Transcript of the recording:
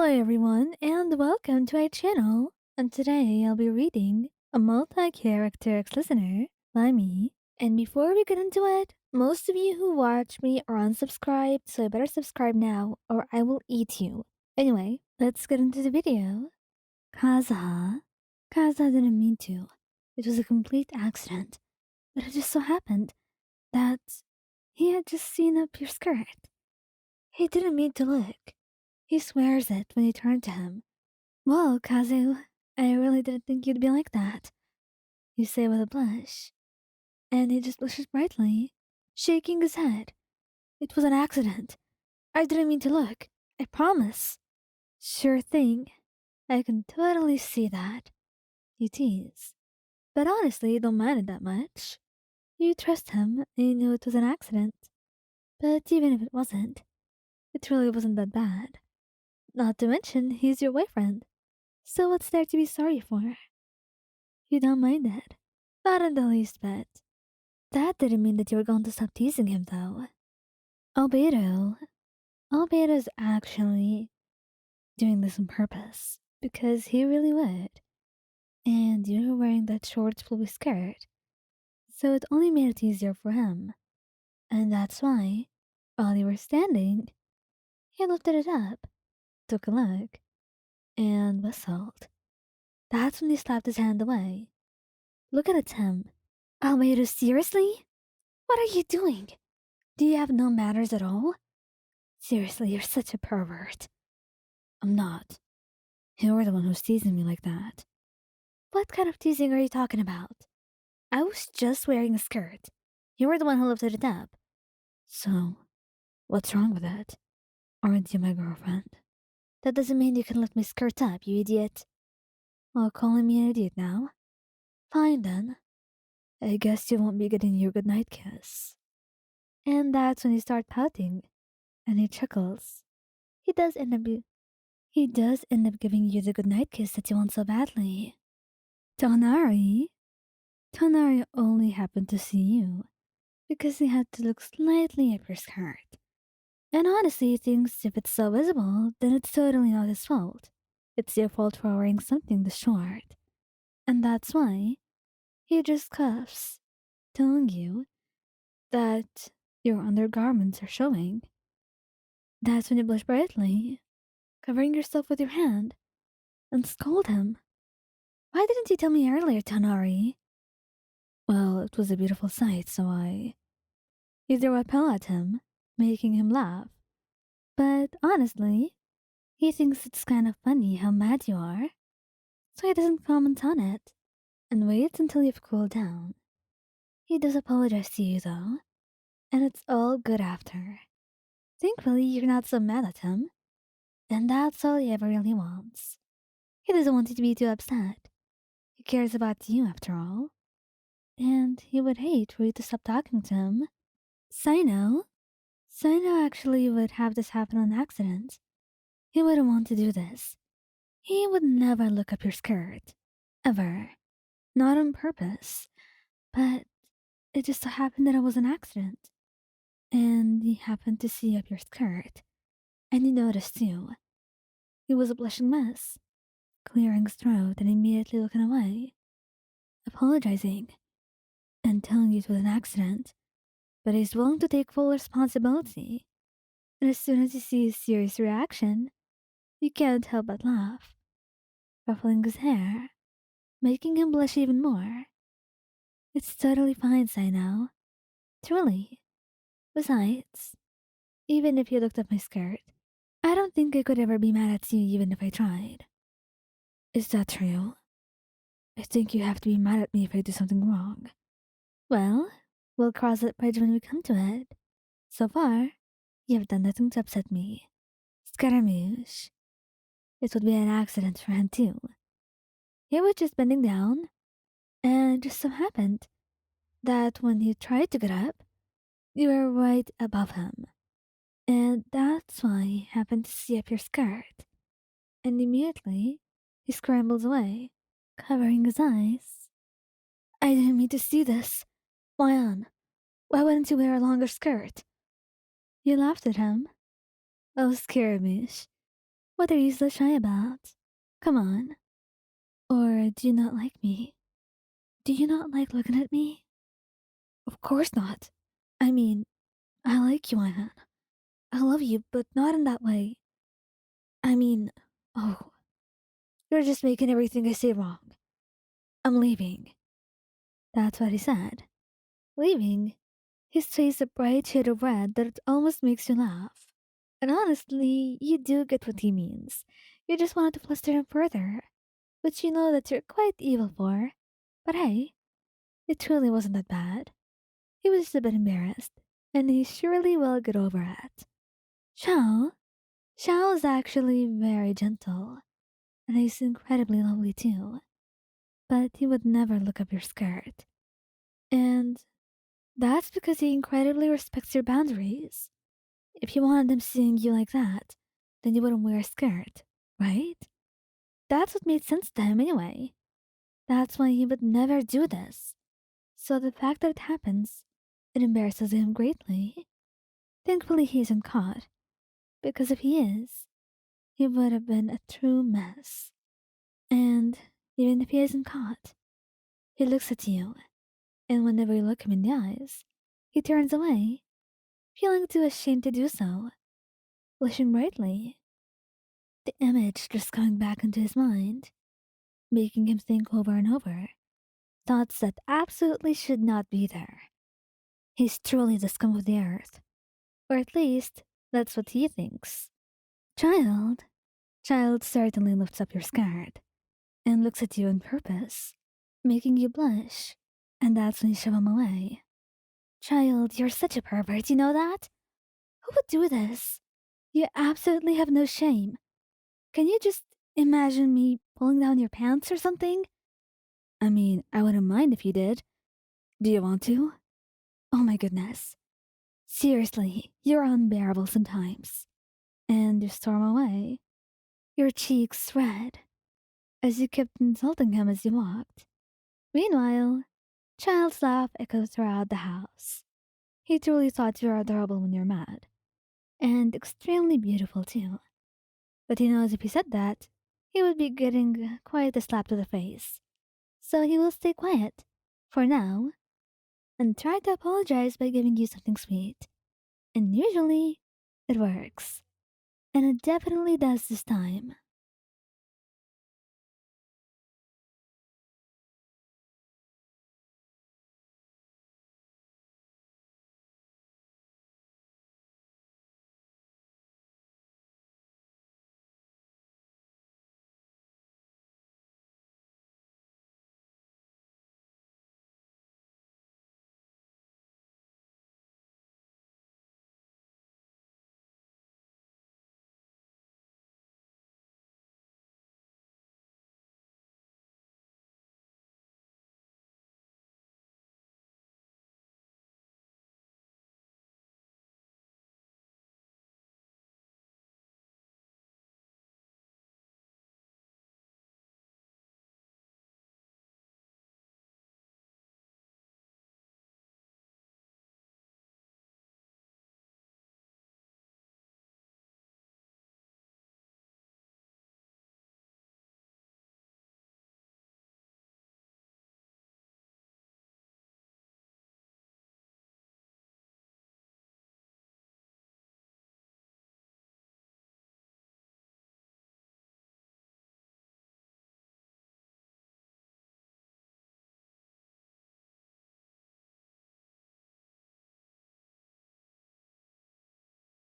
Hello everyone and welcome to our channel. And today I'll be reading a multi-character listener by me. And before we get into it, most of you who watch me are unsubscribed, so you better subscribe now or I will eat you. Anyway, let's get into the video. Kazuha. Kazuha didn't mean to. It was a complete accident. But it just so happened that he had just seen up your skirt. He didn't mean to look. He swears it when you turn to him. Well, Kazu, I really didn't think you'd be like that. You say with a blush. And he just blushes brightly, shaking his head. It was an accident. I didn't mean to look. I promise. Sure thing. I can totally see that. You tease. But honestly, you don't mind it that much. You trust him and you knew it was an accident. But even if it wasn't, it really wasn't that bad. Not to mention, he's your boyfriend. So what's there to be sorry for? You don't mind it. Not in the least bit. That didn't mean that you were going to stop teasing him, though. Albedo. Albedo's actually doing this on purpose, because he really would. And you were wearing that short flowy skirt, so it only made it easier for him. And that's why, while you were standing, he lifted it up, took a look, and whistled. That's when he slapped his hand away. Look at it, Tim. Albedo, seriously? What are you doing? Do you have no manners at all? Seriously, you're such a pervert. I'm not. You're the one who's teasing me like that. What kind of teasing are you talking about? I was just wearing a skirt. You were the one who lifted it up. So, what's wrong with that? Aren't you my girlfriend? That doesn't mean you can lift my skirt up, you idiot. Well, calling me an idiot now? Fine then. I guess you won't be getting your goodnight kiss. And that's when you start pouting, and he chuckles. He does end up giving you the goodnight kiss that you want so badly. Tighnari? Tighnari only happened to see you because he had to look slightly at your skirt. And honestly, he thinks if it's so visible, then it's totally not his fault. It's your fault for wearing something this short. And that's why he just cuffs, telling you that your undergarments are showing. That's when you blush brightly, covering yourself with your hand, and scold him. Why didn't you tell me earlier, Tighnari? Well, it was a beautiful sight, so I... You threw a pill at him, making him laugh. But honestly, he thinks it's kind of funny how mad you are, so he doesn't comment on it, and waits until you've cooled down. He does apologize to you, though, and it's all good after. Thankfully, you're not so mad at him, and that's all he ever really wants. He doesn't want you to be too upset. He cares about you, after all. And he would hate for you to stop talking to him. Cyno? Cyno actually would have this happen on accident. He wouldn't want to do this. He would never look up your skirt. Ever. Not on purpose. But it just so happened that it was an accident. And he happened to see up your skirt. And he noticed you. He was a blushing mess, clearing his throat and immediately looking away, apologizing, and telling you it was an accident. But he's willing to take full responsibility. And as soon as he sees serious reaction, you can't help but laugh, ruffling his hair, making him blush even more. It's totally fine, Cyno. Truly. Besides, even if you looked up my skirt, I don't think I could ever be mad at you even if I tried. Is that true? I think you have to be mad at me if I do something wrong. Well, we'll cross that bridge when we come to it. So far, you have done nothing to upset me. Scaramouche. It would be an accident for him too. He was just bending down, and it just so happened that when he tried to get up, you were right above him. And that's why he happened to see up your skirt. And immediately, he scrambles away, covering his eyes. I didn't mean to see this. Why on? Why wouldn't you wear a longer skirt? You laughed at him. Oh, Scaramouche. What are you so shy about? Come on. Or do you not like me? Do you not like looking at me? Of course not. I mean, I like you, Anna. I love you, but not in that way. I mean, oh, you're just making everything I say wrong. I'm leaving. That's what he said. Leaving? His face a bright shade of red that it almost makes you laugh. And honestly, you do get what he means. You just wanted to fluster him further, which you know that you're quite evil for. But hey, it truly wasn't that bad. He was just a bit embarrassed, and he surely will get over it. Xiao? Xiao is actually very gentle, and he's incredibly lovely too. But he would never look up your skirt. And that's because he incredibly respects your boundaries. If you wanted him seeing you like that, then you wouldn't wear a skirt, right? That's what made sense to him anyway. That's why he would never do this. So the fact that it happens, it embarrasses him greatly. Thankfully he isn't caught, because if he is, he would have been a true mess. And even if he isn't caught, he looks at you, and whenever you look him in the eyes, he turns away, feeling too ashamed to do so, blushing brightly. The image just coming back into his mind, making him think over and over, thoughts that absolutely should not be there. He's truly the scum of the earth, or at least that's what he thinks. Child, Child certainly lifts up your skirt and looks at you on purpose, making you blush, and that's when you shove him away. Child, you're such a pervert, you know that? Who would do this? You absolutely have no shame. Can you just imagine me pulling down your pants or something? I mean, I wouldn't mind if you did. Do you want to? Oh my goodness. Seriously, you're unbearable sometimes. And you storm away, your cheeks red, as you kept insulting him as you walked. Meanwhile, Child's laugh echoes throughout the house. He truly thought you were adorable when you're mad, and extremely beautiful too. But he knows if he said that, he would be getting quite a slap to the face. So he will stay quiet, for now, and try to apologize by giving you something sweet. And usually, it works. And it definitely does this time.